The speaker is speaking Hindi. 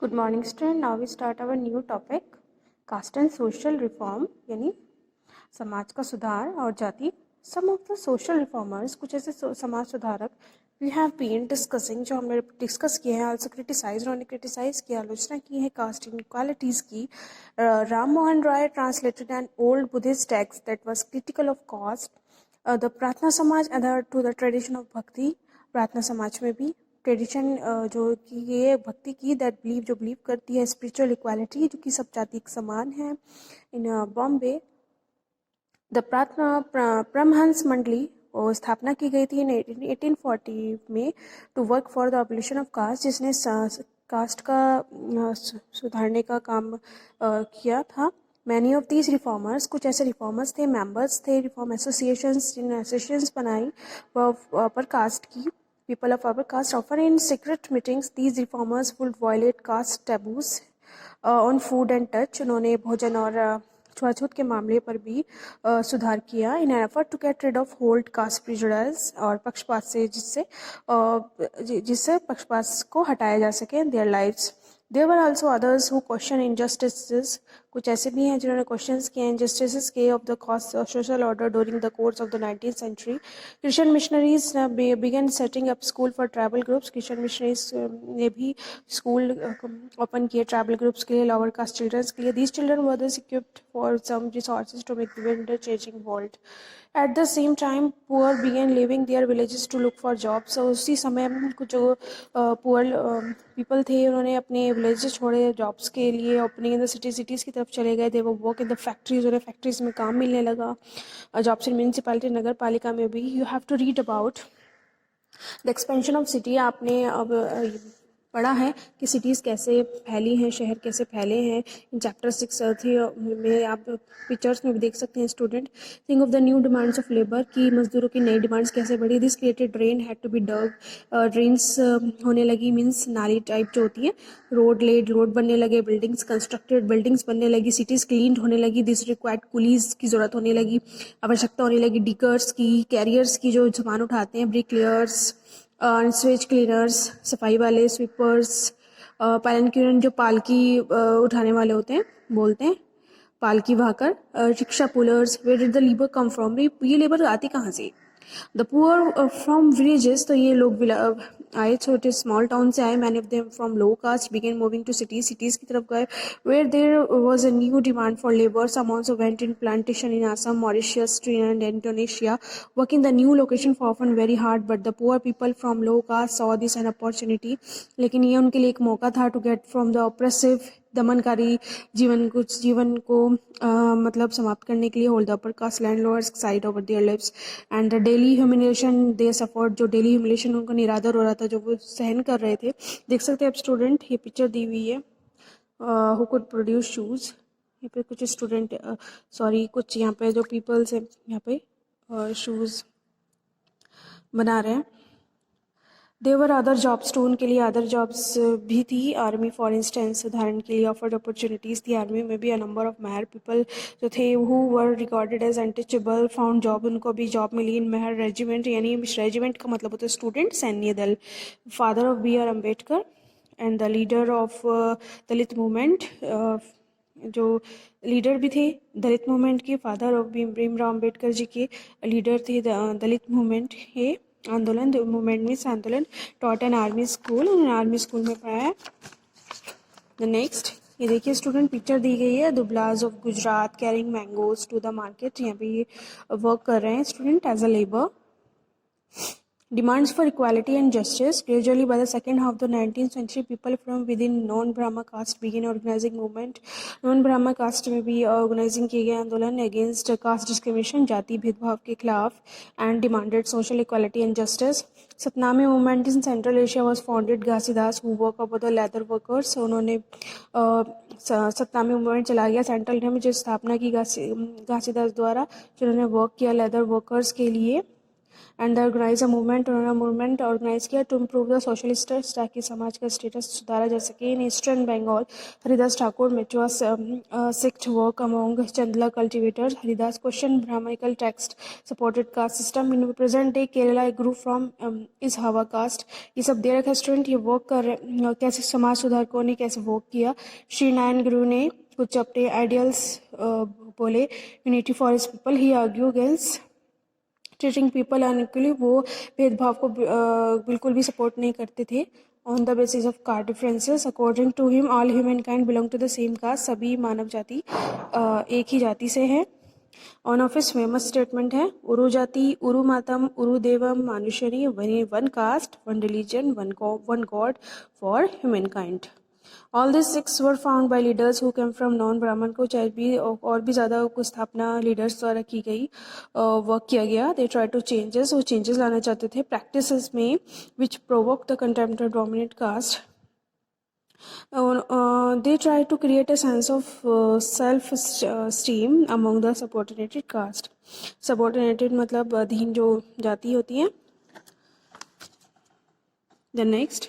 Good morning student. Now we start our new topic caste and social reform यानी समाज का सुधार और जाति. Some of the social reformers कुछ ऐसे समाज सुधारक we have been discussing जो हमने डिस्कस किए हैं. also criticize उन्होंने क्रिटिसाइज किया, आलोचना की है caste inequalities की. Ram Mohan Roy translated an old Buddhist text that was critical of caste. The प्रार्थना समाज adhered to the tradition of bhakti. प्रार्थना समाज में भी ट्रेडिशन जो कि ये भक्ति की दैट बिलीव करती है स्पिरिचुअल इक्वालिटी जो कि सब जाति समान है. इन बॉम्बे द प्रार्थना परमहंस मंडली और स्थापना की गई थी इन 1840 में to work for the abolition of caste, जिसने कास्ट का सुधारने का काम किया था. मैनी ऑफ दीज रिफॉर्मर्स कुछ ऐसे रिफॉर्मर्स थे, मेंबर्स थे रिफॉर्म एसोसिएशंस जिन्होंने एसोसिएशंस बनाई पर कास्ट की. People of our caste often in secret meetings, these reformers would violate caste taboos on food and touch. उन्होंने भोजन और छुआछूत के मामले पर भी सुधार किया in an effort to get rid of old caste prejudice और पक्षपात से जिससे पक्षपात को हटाया जा सके in their lives. There were also others who question injustices. कुछ ऐसे भी हैं जिन्होंने क्वेश्चंस किए injustices के of the social order during the course of the 19th century. Christian missionaries began setting up school for tribal groups. Christian missionaries ने भी स्कूल ओपन किए ट्राइबल ग्रुप्स के लिए, lower caste children के लिए. These children were thus equipped for some resources to make the changing world. At the same time, poor began leaving their villages to look for jobs. So उसी समय कुछ जो poor people थे उन्होंने अपने villages छोड़े jobs के लिए, opening in the cities की तरफ चले गए. They were work in the factories, उन्हें factories में काम मिलने लगा. Jobs in municipality नगर पालिका में भी. You have to read about the expansion of city. आपने अब पढ़ा है कि सिटीज़ कैसे फैली हैं, शहर कैसे फैले हैं. इन चैप्टर 6 में आप पिक्चर्स में भी देख सकते हैं student. Think of the new demands of labour की मजदूरों की नई डिमांड्स कैसे बढ़ी. This created drain had to be dug. Drains होने लगी मीन्स नाली टाइप जो होती है. रोड बनने लगे, बिल्डिंग्स कंस्ट्रक्टेड, बिल्डिंग्स बनने लगी, सिटीज़ क्लीन होने लगी. दिस रिक्वायर्ड कुलीज की ज़रूरत होने लगी, आवश्यकता होने लगी डिगर्स की, कैरियर्स की जो सामान उठाते हैं, ब्रिकलेयर्स, स्वेज क्लीनर्स सफाई वाले, स्वीपर्स, पालनक्यूरन जो पालकी उठाने वाले होते हैं बोलते हैं पालकी वाहकर, rickshaw pullers. Where did the labour come from, ये लेबर आती कहाँ से. द पुअर फ्रॉम विलेजेस, तो ये लोग आए छोटे स्मॉल टाउन से आए. Many of them from low caste began moving to cities की तरफ गए. Where there was a new demand for labour, some also went in plantation in Assam, Mauritius, Trinidad and Indonesia, working the new location for often very hard. But the poor people from low caste saw this an opportunity, लेकिन ये उनके लिए एक मौका था to get from the oppressive दमनकारी जीवन को मतलब समाप्त करने के लिए. Hold the upper caste landlords side over their lives and the daily humiliation they suffered, जो डेली ह्यूमिलेशन उनको निरादर हो रहा था जो वो सहन कर रहे थे. देख सकते हैं आप स्टूडेंट, ये पिक्चर दी हुई है. Who could produce shoes. यहाँ पे कुछ स्टूडेंट कुछ यहाँ पे जो पीपल्स है यहाँ पे शूज़ बना रहे हैं. देवर अदर जॉब्स, तो उनके लिए अदर जॉब्स भी थी. आर्मी फॉर इंस्टेंस उदाहरण के लिए ऑफर्ड अपॉर्चुनिटीज़ थी. आर्मी में भी a number of Mahar people जो थे who were recorded as untouchable found job, उनको भी जॉब मिली इन महर रेजिमेंट. यानी रेजिमेंट का मतलब होता है स्टूडेंट, सैन्य दल. Father of B R Ambedkar and the leader of Dalit movement, जो लीडर भी थे दलित मूवमेंट के, फादर ऑफ भीमराव अम्बेडकर जी के लीडर थे दलित मूवमेंट के. आंदोलन मूवमेंट मीन्स आंदोलन. टॉट एन आर्मी स्कूल, उन्होंने आर्मी स्कूल में पढ़ाया. द नेक्स्ट, ये देखिए स्टूडेंट पिक्चर दी गई है. Dublas of Gujarat carrying mangoes to the market. यहाँ पे ये वर्क कर रहे हैं student as a labour. Demands for equality and justice. Gradually, by the second half of the 19th century, people from within non-Brahma caste began organizing movement. Non-Brahma caste में भी organizing किए गए आंदोलन against caste discrimination, जाति भेदभाव के खिलाफ, and demanded social equality and justice. Satnami movement in Central Asia was founded. Ghasidas who work about the leather workers, उन्होंने सतनामी मूवमेंट चला गया सेंट्रल इंडिया में, जो स्थापना की घासीदास द्वारा, जिन्होंने वर्क किया लेदर वर्कर्स के लिए. एंड ऑर्गेनाइज अ मूवमेंट, उन्होंने मूवमेंट ऑर्गेनाइज किया to improve the social status, ताकि समाज का स्टेटस सुधारा जा सके। In eastern Bengal, Haridas Thakur Matua sect work among Chandala cultivators. Haridas question Brahmanical text, supported caste system. In present day Kerala एक ग्रुप फ्रॉम इस हवा कास्ट। ये सब दे रखा स्टूडेंट, ये वर्क कर रहे कैसे समाज सुधारकों ने कैसे वर्क किया। श्री नारायण गुरु ने कुछ अपने आइडियल्स बोले, unity for his people. He argue against treating people unequally, वो भेदभाव को बिल्कुल भी सपोर्ट नहीं करते थे on the basis of caste differences. According to him all human kind belong to the same caste, सभी मानव जाति एक ही जाति से है। On of his famous statement है, उरु जाति उरु मातम उरु देवम मानुषरी, one caste one religion one god for human kind. All this six were found by leaders who came from non ब्राह्मण। को चाहे भी और भी ज़्यादा कुछ स्थापना लीडर्स द्वारा की गई, वर्क किया गया। दे ट्राई टू चेंजेस, वो चेंजेस लाना चाहते थे प्रैक्टिसेस में which provoke the contempt of dominate caste. They try to create a sense of self-esteem among the subordinated caste. Subordinated मतलब अधीन जो जाति होती है. Then next,